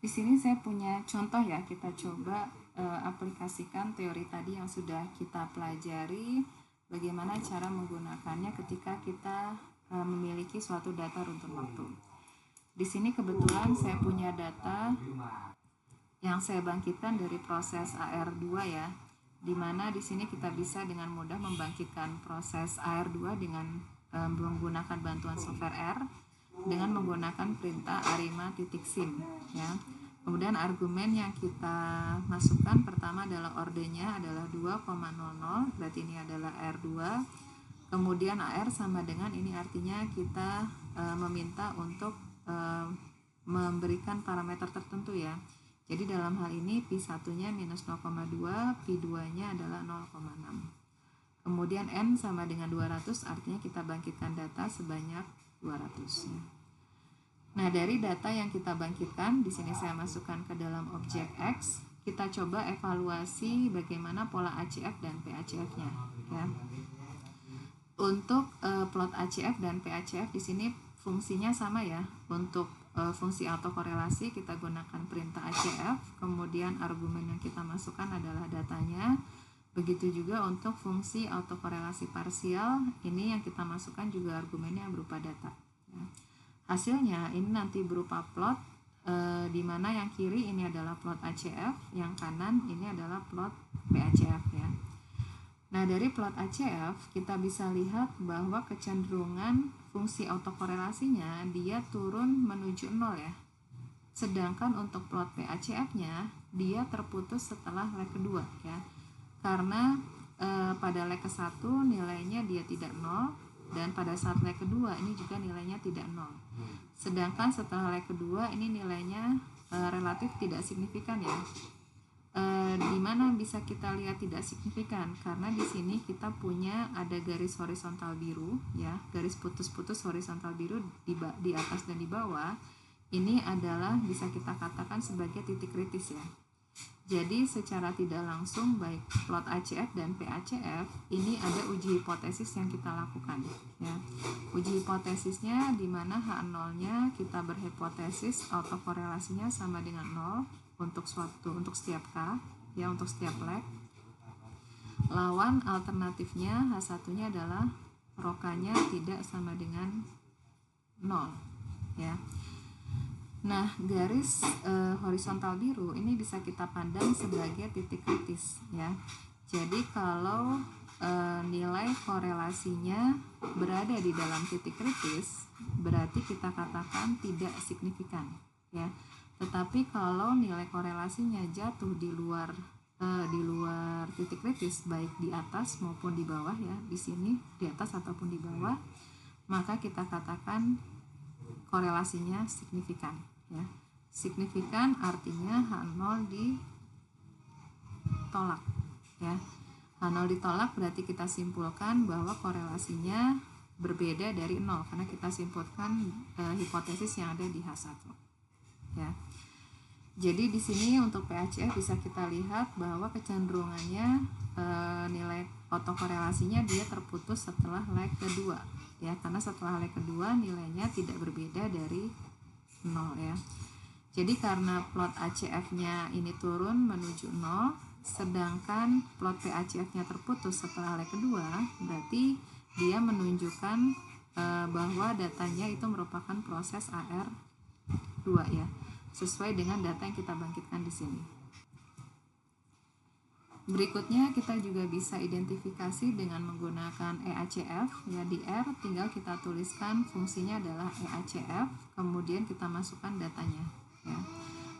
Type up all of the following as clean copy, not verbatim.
Di sini saya punya contoh ya, kita coba aplikasikan teori tadi yang sudah kita pelajari, bagaimana cara menggunakannya ketika kita memiliki suatu data runtun waktu. Di sini kebetulan saya punya data yang saya bangkitkan dari proses AR2 ya, dimana di sini kita bisa dengan mudah membangkitkan proses AR2 dengan menggunakan bantuan software R dengan menggunakan perintah arima.sim ya. Kemudian argumen yang kita masukkan pertama adalah ordernya adalah 2,00, berarti ini adalah R2. Kemudian AR sama dengan ini, artinya kita meminta untuk memberikan parameter tertentu ya. Jadi dalam hal ini P1-nya minus 0,2, P2-nya adalah 0,6. Kemudian N sama dengan 200, artinya kita bangkitkan data sebanyak 200 ya. Nah, dari data yang kita bangkitkan, di sini saya masukkan ke dalam objek X, kita coba evaluasi bagaimana pola ACF dan PACF-nya ya. Untuk plot ACF dan PACF di sini fungsinya sama ya. Untuk fungsi autokorelasi kita gunakan perintah ACF, kemudian argumen yang kita masukkan adalah datanya. Begitu juga untuk fungsi autokorelasi parsial, ini yang kita masukkan juga argumennya berupa data ya. Hasilnya ini nanti berupa plot, di mana yang kiri ini adalah plot ACF, yang kanan ini adalah plot PACF ya. Nah, dari plot ACF kita bisa lihat bahwa kecenderungan fungsi autokorelasinya dia turun menuju 0 ya. Sedangkan untuk plot PACF-nya dia terputus setelah leg kedua ya. Karena pada leg ke-1 nilainya dia tidak 0, dan pada saat leg kedua ini juga nilainya tidak 0. Sedangkan setelah leg kedua ini nilainya relatif tidak signifikan ya. Di mana bisa kita lihat tidak signifikan? Karena di sini kita punya ada garis horizontal biru ya, garis putus-putus horizontal biru di atas dan di bawah. Ini adalah bisa kita katakan sebagai titik kritis ya. Jadi secara tidak langsung baik plot ACF dan PACF ini ada uji hipotesis yang kita lakukan ya. Uji hipotesisnya di mana H0-nya kita berhipotesis autokorelasinya sama dengan 0 untuk setiap K ya, untuk setiap leg. Lawan alternatifnya H1-nya adalah rho-nya tidak sama dengan 0 ya. Nah, garis horizontal biru ini bisa kita pandang sebagai titik kritis ya. Jadi kalau nilai korelasinya berada di dalam titik kritis, berarti kita katakan tidak signifikan ya. Tetapi kalau nilai korelasinya jatuh di luar titik kritis, baik di atas maupun di bawah ya, di sini di atas ataupun di bawah, maka kita katakan korelasinya signifikan ya. Signifikan artinya H0 ditolak ya. H0 ditolak berarti kita simpulkan bahwa korelasinya berbeda dari 0 karena kita simpulkan hipotesis yang ada di H1 ya. Jadi di sini untuk PACF bisa kita lihat bahwa kecenderungannya nilai autokorelasinya dia terputus setelah leg kedua ya, karena setelah leg kedua nilainya tidak berbeda dari 0 ya. Jadi karena plot ACF-nya ini turun menuju 0, sedangkan plot PACF-nya terputus setelah leg kedua, berarti dia menunjukkan bahwa datanya itu merupakan proses AR2 ya, sesuai dengan data yang kita bangkitkan di sini. Berikutnya kita juga bisa identifikasi dengan menggunakan EACF ya. Di R tinggal kita tuliskan fungsinya adalah EACF, kemudian kita masukkan datanya ya.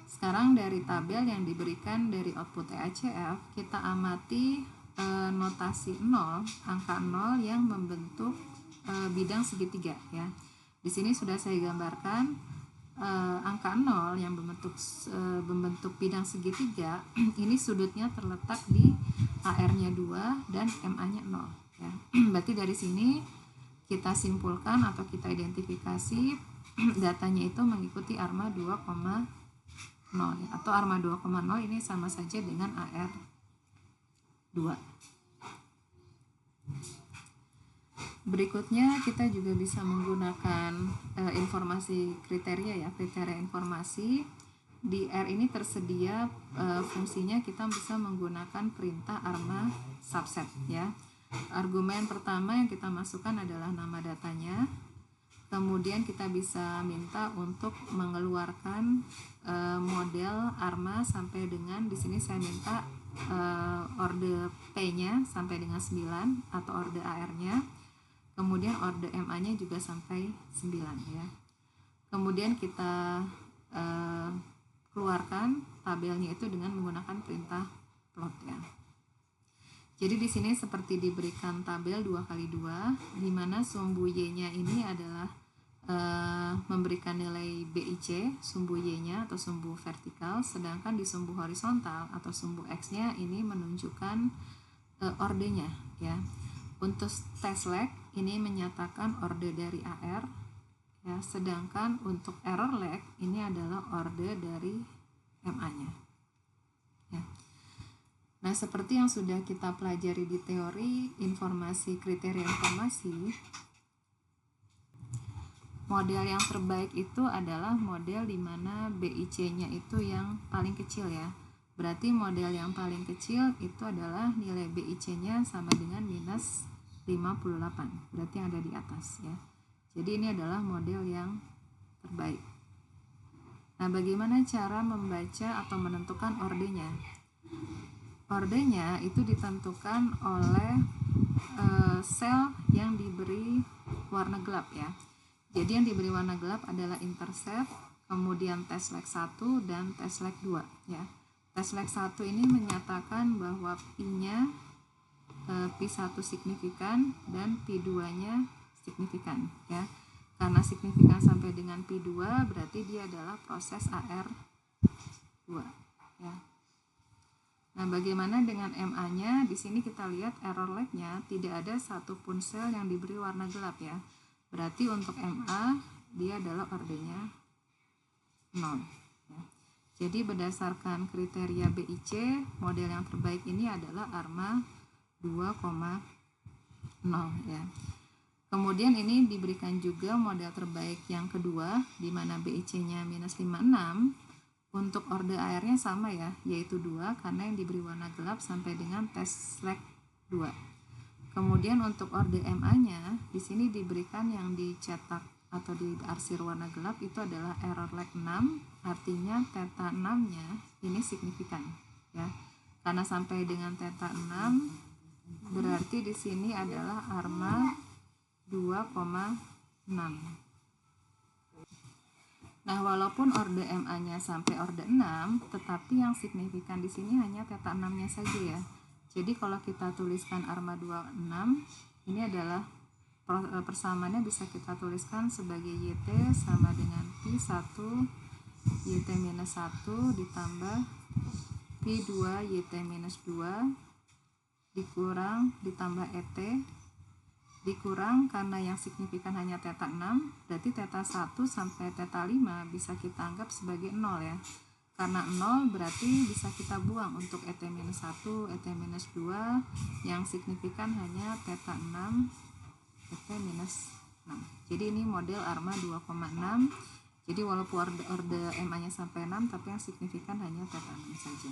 Sekarang dari tabel yang diberikan dari output EACF kita amati notasi 0, angka 0 yang membentuk bidang segitiga ya. Di sini sudah saya gambarkan angka 0 yang membentuk bidang segitiga. Ini sudutnya terletak di AR-nya 2 dan MA-nya 0 ya. Berarti dari sini kita simpulkan atau kita identifikasi datanya itu mengikuti ARMA 2,0 ya, atau ARMA 2,0 ini sama saja dengan AR2. Berikutnya kita juga bisa menggunakan informasi kriteria ya, kriteria informasi di R ini tersedia fungsinya kita bisa menggunakan perintah arma subset ya. Argumen pertama yang kita masukkan adalah nama datanya. Kemudian kita bisa minta untuk mengeluarkan model arma sampai dengan, di sini saya minta orde P-nya sampai dengan 9 atau orde AR-nya. Kemudian orde MA-nya juga sampai 9 ya. Kemudian kita keluarkan tabelnya itu dengan menggunakan perintah plot ya. Jadi di sini seperti diberikan tabel 2x2 di mana sumbu Y-nya ini adalah memberikan nilai BIC, sumbu Y-nya atau sumbu vertikal, sedangkan di sumbu horizontal atau sumbu X-nya ini menunjukkan ordenya ya. Untuk test leg ini menyatakan orde dari AR ya, sedangkan untuk error leg ini adalah orde dari MA-nya ya. Nah, seperti yang sudah kita pelajari di teori informasi kriteria informasi, model yang terbaik itu adalah model di mana BIC-nya itu yang paling kecil ya. Berarti model yang paling kecil itu adalah nilai BIC-nya sama dengan minus 58. Berarti yang ada di atas ya. Jadi ini adalah model yang terbaik. Nah, bagaimana cara membaca atau menentukan ordenya? Ordenya itu ditentukan oleh sel yang diberi warna gelap ya. Jadi yang diberi warna gelap adalah intercept, kemudian test leg 1 dan test leg 2 ya. Test leg 1 ini menyatakan bahwa P-nya P1 signifikan dan P2-nya signifikan ya. Karena signifikan sampai dengan P2 berarti dia adalah proses AR2 ya. Nah, bagaimana dengan MA-nya? Di sini kita lihat error leg-nya tidak ada satupun sel yang diberi warna gelap ya. Berarti untuk MA dia adalah ordenya 0 ya. Jadi berdasarkan kriteria BIC, model yang terbaik ini adalah arma 2,0 ya. Kemudian ini diberikan juga model terbaik yang kedua di mana BIC-nya minus 56. Untuk orde AR-nya sama ya, yaitu 2 karena yang diberi warna gelap sampai dengan test leg 2. Kemudian untuk orde MA-nya di sini diberikan yang dicetak atau diarsir warna gelap itu adalah error leg 6, artinya theta 6-nya ini signifikan ya. Karena sampai dengan theta 6 berarti di sini adalah arma 2,6. Nah, walaupun orde MA-nya sampai orde 6, tetapi yang signifikan di sini hanya theta 6-nya saja ya. Jadi kalau kita tuliskan arma 26, ini adalah persamaannya bisa kita tuliskan sebagai YT sama dengan P1 YT minus 1 ditambah P2 YT minus 2 dikurang ditambah ET dikurang karena yang signifikan hanya theta 6, berarti theta 1 sampai theta 5 bisa kita anggap sebagai 0 ya. Karena 0 berarti bisa kita buang untuk ET minus 1, ET minus 2, yang signifikan hanya theta 6, ET minus 6. Jadi ini model arma 2,6. Jadi walaupun orde MA-nya sampai 6, tapi yang signifikan hanya theta 6 saja.